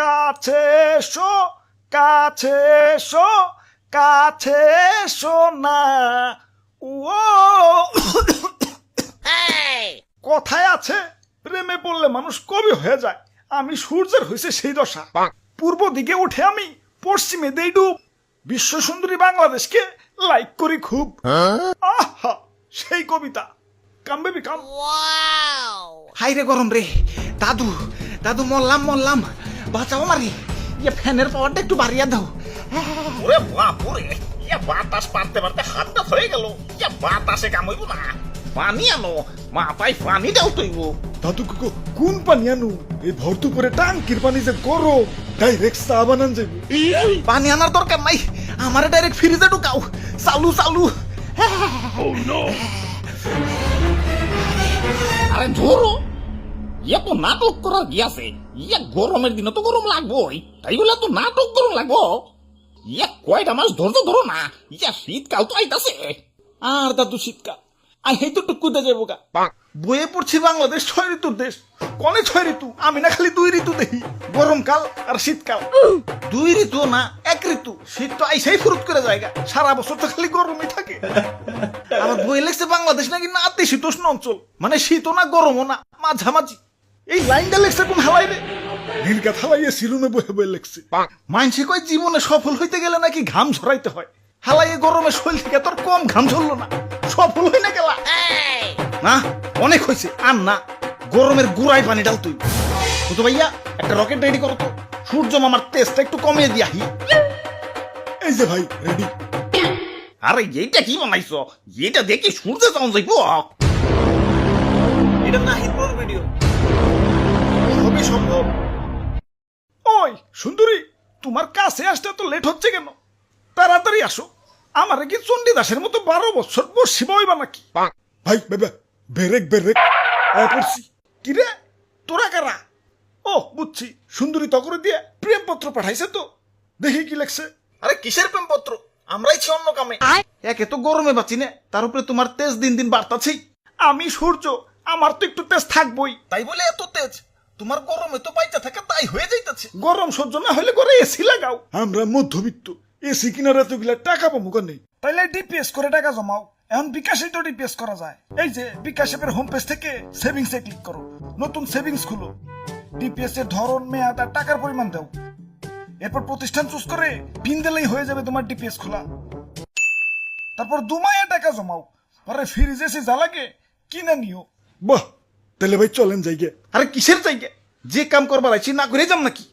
কাছে এসো, কাছে এসো, কাছে এসো না। ও কথায় আছে, প্রেমে পড়লে মানুষ কবি হয়ে যায়। আমি সূর্যের হয়েছে সেই দশা। পূর্ব দিকে উঠে আমি পশ্চিমে দেই ডুব। বিশ্ব সুন্দরী বাংলাদেশকে লাইক করি খুব। আহা, সেই কবিতা। কাম বেবি কাম। হাই রে গরম রে, দাদু দাদু মরলাম মরলাম, বাঁচাও মারি। ইয়ে ফ্যানের পাওয়ারটা একটু বাড়িয়ে দাও। ওরে বাপুরে, ইয়া বাতাস পারতে পারতে হাতটা হয়ে গেল। ইয়া বাতাসে কামইব না, পানি আনো, মাথায় পানি দাও তৈব। দাদু কোন পানি আনু? এই ভর্তু করে টাঙ্কির পানি যে গরম, ডাইরেক্ট চা বানান যাবে। পানি আনার দরকার নাই, আমারে ডাইরেক্ট ফ্রিজে ঢুকাও। চালু চালু। আরে ধরো, ইয়া তো নাটক করার গিয়াছে। ইয়া গরমের দিনে তো গরম লাগবোই, তাই বলে তো নাটক গরম লাগবো। ইয়া কয়টা মাস ধৈর্য ধরো না, ইয়া শীতকাল তো আইতাছে। আর দাদু শীতকাল আই হেই তো টুকুতে যাবো গা। বইয়ে পড়ছি বাংলাদেশ 6 ঋতুর দেশ। কনে 6 ঋতু? আমি না খালি 2 ঋতু দেখি, গরমকাল আর শীতকাল। 2 ঋতু না, 1 ঋতু। শীত তো আইসাই ফুরুত করে জায়গা, সারা বছর তো খালি গরমই থাকে। আমার বই লেগছে বাংলাদেশ নাকি নাতিশীতোষ্ণ অঞ্চল, মানে শীতও না গরমও না, মাঝামাঝি। এই লাইনটা লেখছে কোন হালাই রে? নীলকা থালাইয়ে সিলুমে বহে বয়ে লেখছে। মানসে কয় জীবনে সফল হইতে গেলে নাকি ঘাম ঝরাইতে হয়। হালাইয়ে গরমে শরীর থেকে তোর কম ঘাম ঝরলো না, সফল হই না গেলা। না, অনেক হয়েছে, আর না। গরমের গুড়াই পানি ডাল তুই তো ভাইয়া, একটা রকেট রেডি করো তো। সূর্য মামার তেজটা একটু কমিয়ে দিয়াহি। এই যে ভাই রেডি। আরে এইটা কি বানাইছো? এটা দেখি সূর্য চাউন যাইব। এটা নাহিদপুর ভিডিও। হবে সম্ভব। ওই সুন্দরী, তোমার কাছে আসতে তো লেট হচ্ছে কেন? তাড়াতাড়ি আসো। আমারে কি চণ্ডীদাসের মতো 12 বছর বসি বইবা নাকি? ভাই বেবে, বেরেক বেরেক পড়ছি। কি রে, তোরা কারা? ও বুঝছি, সুন্দরী তকরে দিয়ে প্রেমপত্র পাঠাইছে তো। দেখি কি লেখছে। আরে কিসের প্রেমপত্র? আমরাই ছি অন্য কামে। একে তো গরমে বাঁচি না, তার উপরে তোমার তেজ দিন দিন বাড়তাছেই। আমি সূর্য, আমার তো একটু তেজ থাকবই। তাই বলে এত তেজ? তোমার গরমে তো বাইচা থাকা তাই হয়ে যাইতাছে। গরম সহ্য না হলে করে এসি লাগাও। আমরা মধ্যবিত্ত, এসি কিনার এতগুলা টাকা পাবো কেন? তাইলে ডিপিএস করে টাকা জমাও। এখন বিকাশে তো ডিপিএস করা যায়। এই যে বিকাশ অ্যাপের হোম পেজ থেকে সেভিংস এ ক্লিক করো, নতুন সেভিংস খুলো, ডিপিএস এর ধরন, মেয়াদ আর টাকার পরিমাণ দাও। এরপর প্রতিষ্ঠান চুজ করে পিন দিলেই হয়ে যাবে তোমার ডিপিএস খোলা। তারপর 2 মাসে টাকা জমাও, পরে ফ্রিজ এসে যা লাগে কিনে নিও। বাহ, তাহলে ভাই চলেন যাইগে। আরে কিসের জায়গা? যে কাম করবার আইছি না করে যাম নাকি?